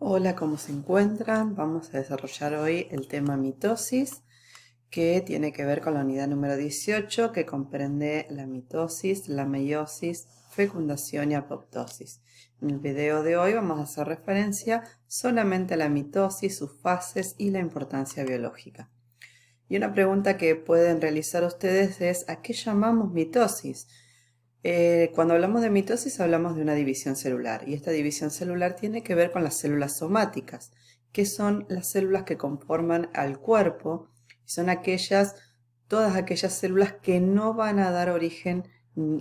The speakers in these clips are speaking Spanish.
Hola, ¿cómo se encuentran? Vamos a desarrollar hoy el tema mitosis, que tiene que ver con la unidad número 18, que comprende la mitosis, la meiosis, fecundación y apoptosis. En el video de hoy vamos a hacer referencia solamente a la mitosis, sus fases y la importancia biológica. Y una pregunta que pueden realizar ustedes es: ¿a qué llamamos mitosis? Cuando hablamos de mitosis hablamos de una división celular, y esta división celular tiene que ver con las células somáticas, que son las células que conforman al cuerpo, y son todas aquellas células que no van a dar origen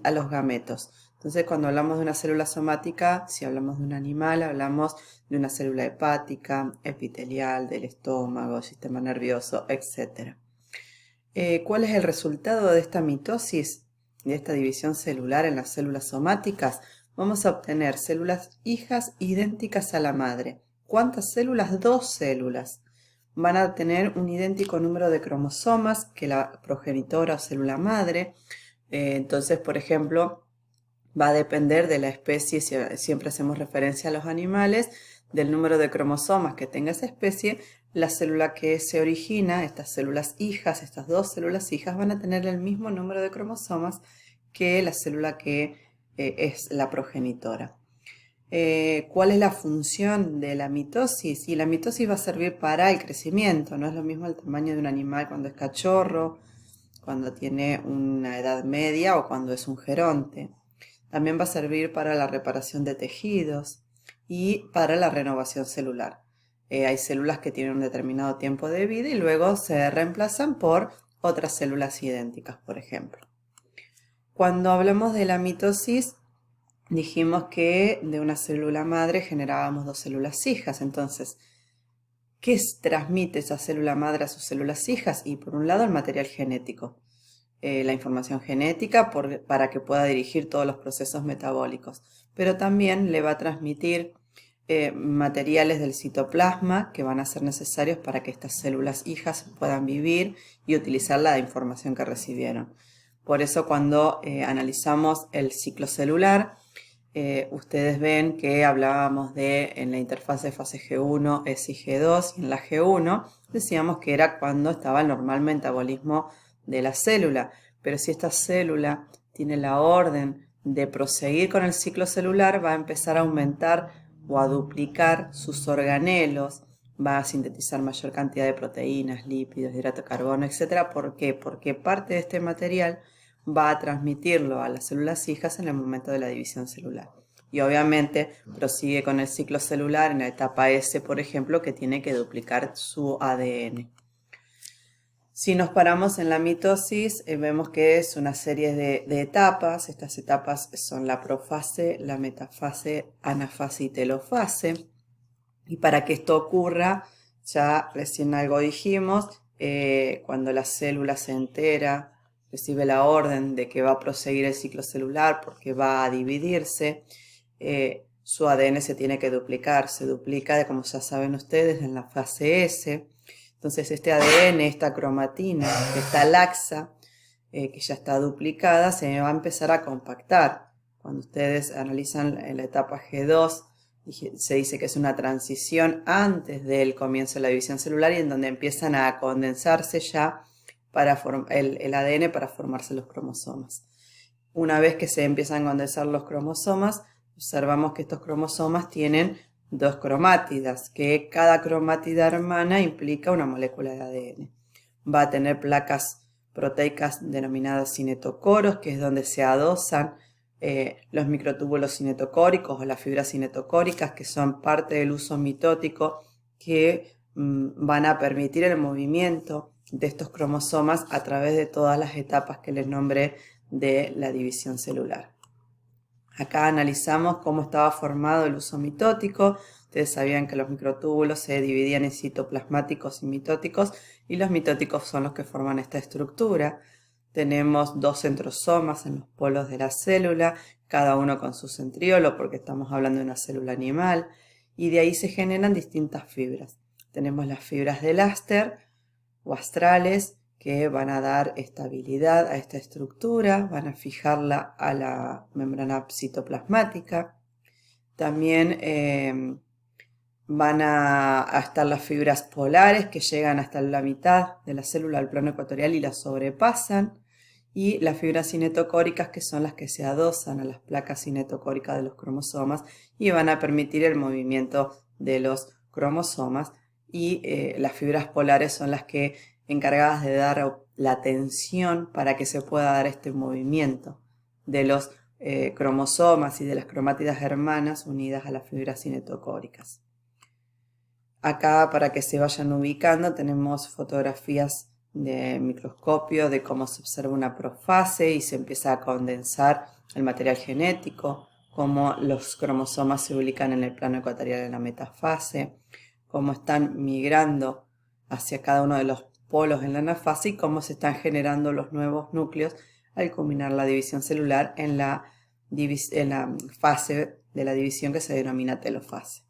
a los gametos. Entonces, cuando hablamos de una célula somática, si hablamos de un animal, hablamos de una célula hepática, epitelial, del estómago, sistema nervioso, etc. ¿Cuál es el resultado de esta mitosis, de esta división celular en las células somáticas? Vamos a obtener células hijas idénticas a la madre. ¿Cuántas células? 2 células. Van a tener un idéntico número de cromosomas que la progenitora o célula madre. Entonces, por ejemplo, va a depender de la especie, si siempre hacemos referencia a los animales, del número de cromosomas que tenga esa especie. La célula que se origina, estas células hijas, estas 2 células hijas, van a tener el mismo número de cromosomas que la célula que es la progenitora. ¿Cuál es la función de la mitosis? Y la mitosis va a servir para el crecimiento. No es lo mismo el tamaño de un animal cuando es cachorro, cuando tiene una edad media o cuando es un geronte. También va a servir para la reparación de tejidos y para la renovación celular. Hay células que tienen un determinado tiempo de vida y luego se reemplazan por otras células idénticas, por ejemplo. Cuando hablamos de la mitosis, dijimos que de una célula madre generábamos 2 células hijas. Entonces, ¿qué transmite esa célula madre a sus células hijas? Y por un lado, el material genético. La información genética para que pueda dirigir todos los procesos metabólicos, pero también le va a transmitir materiales del citoplasma que van a ser necesarios para que estas células hijas puedan vivir y utilizar la información que recibieron. Por eso cuando analizamos el ciclo celular, ustedes ven que hablábamos de en la interfase fase G1, S y G2, y en la G1 decíamos que era cuando estaba el normal metabolismo de la célula, pero si esta célula tiene la orden de proseguir con el ciclo celular, va a empezar a aumentar o a duplicar sus organelos, va a sintetizar mayor cantidad de proteínas, lípidos, hidrato de carbono, etc. ¿Por qué? Porque parte de este material va a transmitirlo a las células hijas en el momento de la división celular. Y obviamente prosigue con el ciclo celular en la etapa S, por ejemplo, que tiene que duplicar su ADN. Si nos paramos en la mitosis, vemos que es una serie de etapas. Estas etapas son la profase, la metafase, anafase y telofase. Y para que esto ocurra, ya recién algo dijimos, cuando la célula se entera, recibe la orden de que va a proseguir el ciclo celular porque va a dividirse, su ADN se tiene que duplicar. Se duplica, como ya saben ustedes, en la fase S. Entonces este ADN, esta cromatina que está laxa, que ya está duplicada, se va a empezar a compactar. Cuando ustedes analizan en la etapa G2, se dice que es una transición antes del comienzo de la división celular y en donde empiezan a condensarse ya para el ADN para formarse los cromosomas. Una vez que se empiezan a condensar los cromosomas, observamos que estos cromosomas tienen 2 cromátidas, que cada cromátida hermana implica una molécula de ADN. Va a tener placas proteicas denominadas cinetocoros, que es donde se adosan los microtúbulos cinetocóricos o las fibras cinetocóricas, que son parte del uso mitótico, que van a permitir el movimiento de estos cromosomas a través de todas las etapas que les nombré de la división celular. Acá analizamos cómo estaba formado el uso mitótico. Ustedes sabían que los microtúbulos se dividían en citoplasmáticos y mitóticos, y los mitóticos son los que forman esta estructura. Tenemos 2 centrosomas en los polos de la célula, cada uno con su centriolo, porque estamos hablando de una célula animal, y de ahí se generan distintas fibras. Tenemos las fibras de Laster o astrales, que van a dar estabilidad a esta estructura, van a fijarla a la membrana citoplasmática. También van a estar las fibras polares que llegan hasta la mitad de la célula del plano ecuatorial y la sobrepasan, y las fibras cinetocóricas, que son las que se adosan a las placas cinetocóricas de los cromosomas y van a permitir el movimiento de los cromosomas, y las fibras polares son las que encargadas de dar la tensión para que se pueda dar este movimiento de los cromosomas y de las cromátidas hermanas unidas a las fibras cinetocóricas. Acá, para que se vayan ubicando, tenemos fotografías de microscopio de cómo se observa una profase y se empieza a condensar el material genético, cómo los cromosomas se ubican en el plano ecuatorial en la metafase, cómo están migrando hacia cada uno de los polos en la anafase y cómo se están generando los nuevos núcleos al culminar la división celular en la fase de la división que se denomina telofase.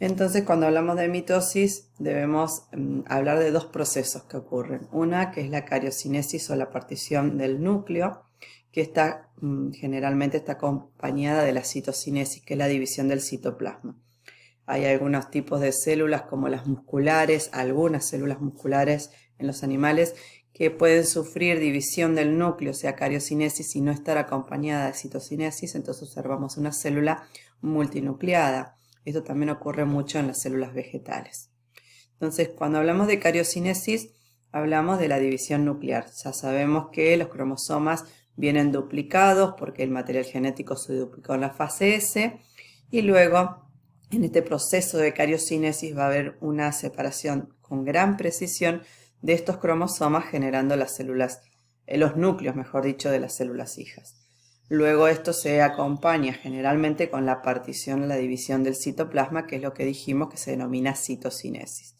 Entonces, cuando hablamos de mitosis, debemos hablar de dos procesos que ocurren. Una, que es la cariocinesis o la partición del núcleo, que generalmente está acompañada de la citocinesis, que es la división del citoplasma. Hay algunos tipos de células, como las musculares, algunas células musculares en los animales, que pueden sufrir división del núcleo, o sea, cariocinesis, y no estar acompañada de citocinesis. Entonces observamos una célula multinucleada. Esto también ocurre mucho en las células vegetales. Entonces, cuando hablamos de cariocinesis, hablamos de la división nuclear. Ya sabemos que los cromosomas vienen duplicados porque el material genético se duplicó en la fase S, y luego en este proceso de cariocinesis va a haber una separación con gran precisión de estos cromosomas, generando las células, los núcleos, mejor dicho, de las células hijas. Luego esto se acompaña generalmente con la partición, la división del citoplasma, que es lo que dijimos que se denomina citocinesis.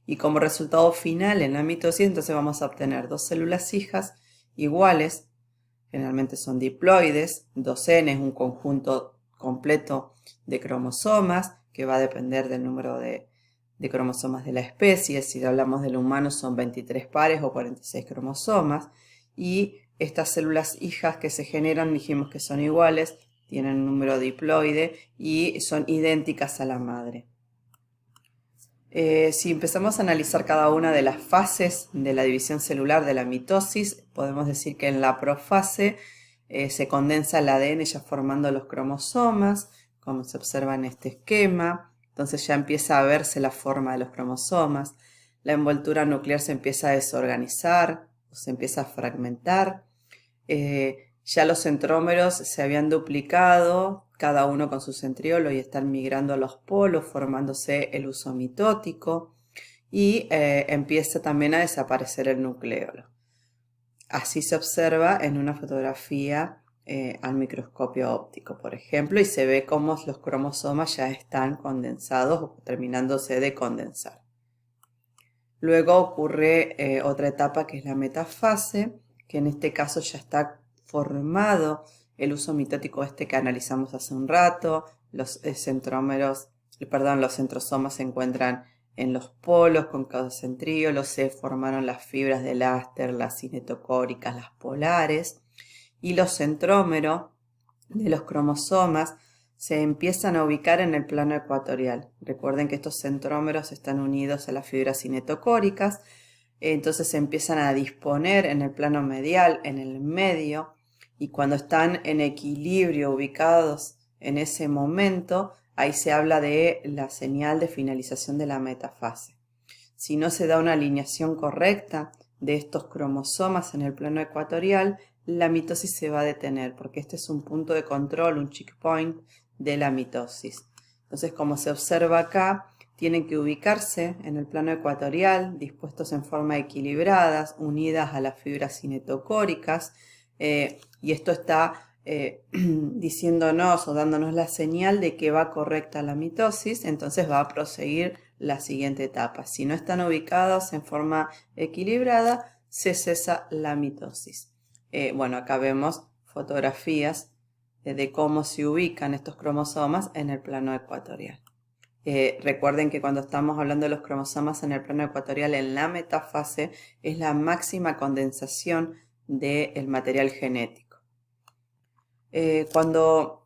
Y como resultado final en la mitosis, entonces vamos a obtener dos células hijas iguales, generalmente son diploides, 2N es un conjunto completo de cromosomas que va a depender del número de cromosomas de la especie. Si hablamos del humano son 23 pares o 46 cromosomas, y estas células hijas que se generan, dijimos que son iguales, tienen un número diploide y son idénticas a la madre. Si empezamos a analizar cada una de las fases de la división celular de la mitosis, podemos decir que en la profase se condensa el ADN ya formando los cromosomas, como se observa en este esquema. Entonces ya empieza a verse la forma de los cromosomas, la envoltura nuclear se empieza a desorganizar, se empieza a fragmentar. Ya los centrómeros se habían duplicado, cada uno con su centriolo, y están migrando a los polos, formándose el uso mitótico, y empieza también a desaparecer el nucleolo. Así se observa en una fotografía al microscopio óptico, por ejemplo, y se ve cómo los cromosomas ya están condensados o terminándose de condensar. Luego ocurre otra etapa, que es la metafase, que en este caso ya está formado el uso mitótico que analizamos hace un rato. Los centrosomas se encuentran en los polos con cada centríolo, se formaron las fibras del áster, las cinetocóricas, las polares, y los centrómeros de los cromosomas se empiezan a ubicar en el plano ecuatorial. Recuerden que estos centrómeros están unidos a las fibras cinetocóricas, entonces se empiezan a disponer en el plano medial, en el medio, y cuando están en equilibrio ubicados en ese momento, ahí se habla de la señal de finalización de la metafase. Si no se da una alineación correcta de estos cromosomas en el plano ecuatorial, la mitosis se va a detener, porque este es un punto de control, un checkpoint de la mitosis. Entonces, como se observa acá, tienen que ubicarse en el plano ecuatorial, dispuestos en forma equilibradas, unidas a las fibras cinetocóricas, y esto está diciéndonos o dándonos la señal de que va correcta la mitosis. Entonces va a proseguir la siguiente etapa. Si no están ubicados en forma equilibrada, se cesa la mitosis. Bueno, acá vemos fotografías de cómo se ubican estos cromosomas en el plano ecuatorial. Recuerden que cuando estamos hablando de los cromosomas en el plano ecuatorial, en la metafase, es la máxima condensación del material genético. Cuando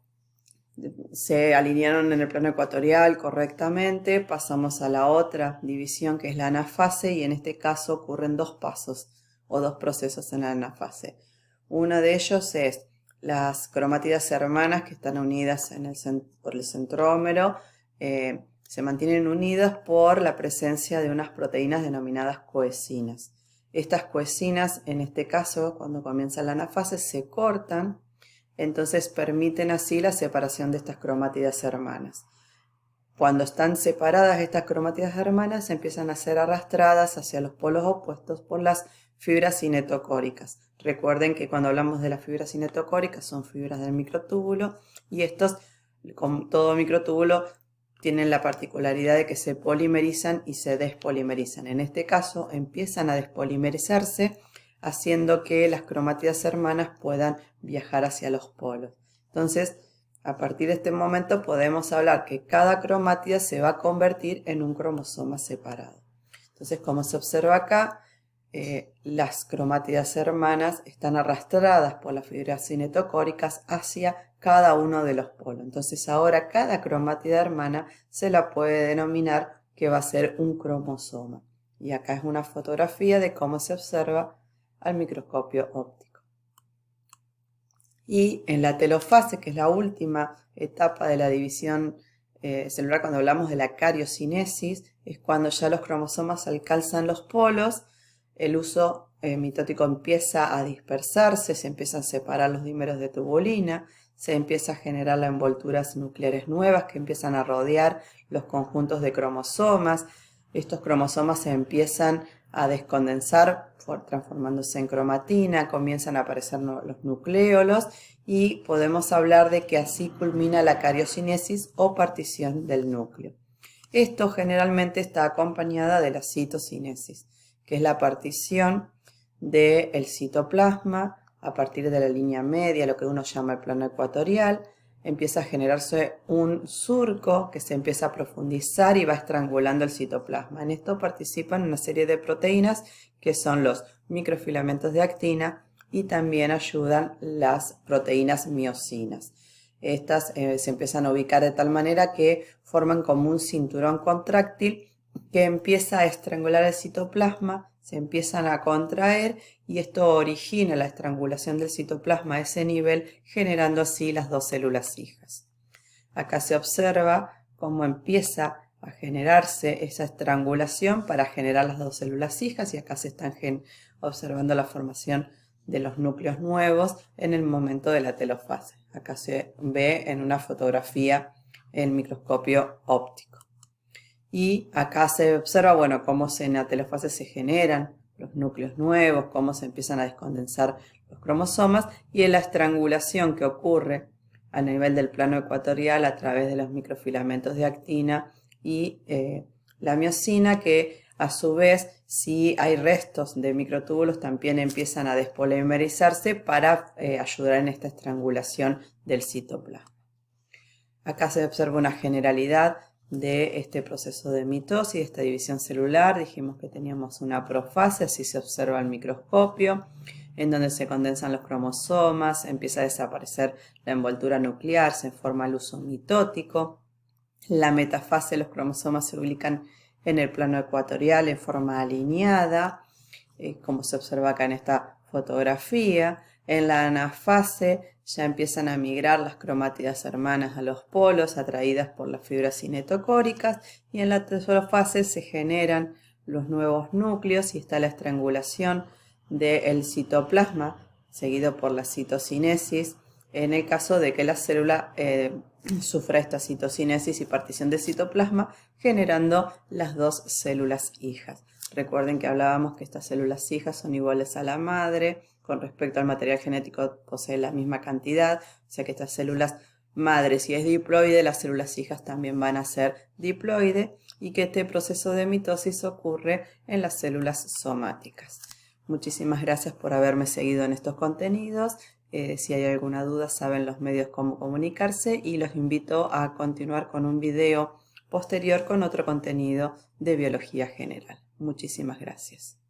se alinearon en el plano ecuatorial correctamente, pasamos a la otra división que es la anafase, y en este caso ocurren dos pasos o dos procesos en la anafase. Uno de ellos es las cromátidas hermanas que están unidas por el centrómero, se mantienen unidas por la presencia de unas proteínas denominadas coecinas. Estas coecinas, en este caso, cuando comienza la anafase, se cortan, entonces permiten así la separación de estas cromátidas hermanas. Cuando están separadas estas cromátidas hermanas, empiezan a ser arrastradas hacia los polos opuestos por las fibras cinetocóricas. Recuerden que cuando hablamos de las fibras cinetocóricas son fibras del microtúbulo, y estos, como todo microtúbulo, tienen la particularidad de que se polimerizan y se despolimerizan. En este caso empiezan a despolimerizarse, haciendo que las cromátidas hermanas puedan viajar hacia los polos. Entonces, a partir de este momento podemos hablar que cada cromátida se va a convertir en un cromosoma separado. Entonces, como se observa acá, las cromátidas hermanas están arrastradas por las fibras cinetocóricas hacia cada uno de los polos. Entonces ahora cada cromátida hermana se la puede denominar que va a ser un cromosoma. Y acá es una fotografía de cómo se observa al microscopio óptico. Y en la telofase, que es la última etapa de la división celular, cuando hablamos de la cariocinesis, es cuando ya los cromosomas alcanzan los polos, el uso mitótico empieza a dispersarse, se empiezan a separar los dímeros de tubulina, se empieza a generar las envolturas nucleares nuevas que empiezan a rodear los conjuntos de cromosomas. Estos cromosomas se empiezan a descondensar transformándose en cromatina, comienzan a aparecer los nucleolos, y podemos hablar de que así culmina la cariocinesis o partición del núcleo. Esto generalmente está acompañada de la citocinesis, que es la partición del citoplasma a partir de la línea media, lo que uno llama el plano ecuatorial. Empieza a generarse un surco que se empieza a profundizar y va estrangulando el citoplasma. En esto participan una serie de proteínas que son los microfilamentos de actina, y también ayudan las proteínas miosinas. Estas se empiezan a ubicar de tal manera que forman como un cinturón contráctil que empieza a estrangular el citoplasma, se empiezan a contraer, y esto origina la estrangulación del citoplasma a ese nivel, generando así las dos células hijas. Acá se observa cómo empieza a generarse esa estrangulación para generar las dos células hijas, y acá se están observando la formación de los núcleos nuevos en el momento de la telofase. Acá se ve en una fotografía en microscopio óptico. Y acá se observa, cómo en la telofase se generan los núcleos nuevos, cómo se empiezan a descondensar los cromosomas, y en la estrangulación que ocurre a nivel del plano ecuatorial a través de los microfilamentos de actina y la miosina, que a su vez, si hay restos de microtúbulos, también empiezan a despolimerizarse para ayudar en esta estrangulación del citoplasma. Acá se observa una generalidad de este proceso de mitosis, de esta división celular. Dijimos que teníamos una profase, así se observa al microscopio, en donde se condensan los cromosomas, empieza a desaparecer la envoltura nuclear, se forma el uso mitótico. La metafase, los cromosomas se ubican en el plano ecuatorial en forma alineada, como se observa acá en esta fotografía. En la anafase ya empiezan a migrar las cromátidas hermanas a los polos, atraídas por las fibras cinetocóricas, y en la telofase se generan los nuevos núcleos y está la estrangulación del citoplasma, seguido por la citocinesis, en el caso de que la célula sufra esta citocinesis y partición del citoplasma, generando las dos células hijas. Recuerden que hablábamos que estas células hijas son iguales a la madre, con respecto al material genético posee la misma cantidad, o sea que estas células madre, si es diploide, las células hijas también van a ser diploide, y que este proceso de mitosis ocurre en las células somáticas. Muchísimas gracias por haberme seguido en estos contenidos. Si hay alguna duda, saben los medios cómo comunicarse, y los invito a continuar con un video posterior con otro contenido de biología general. Muchísimas gracias.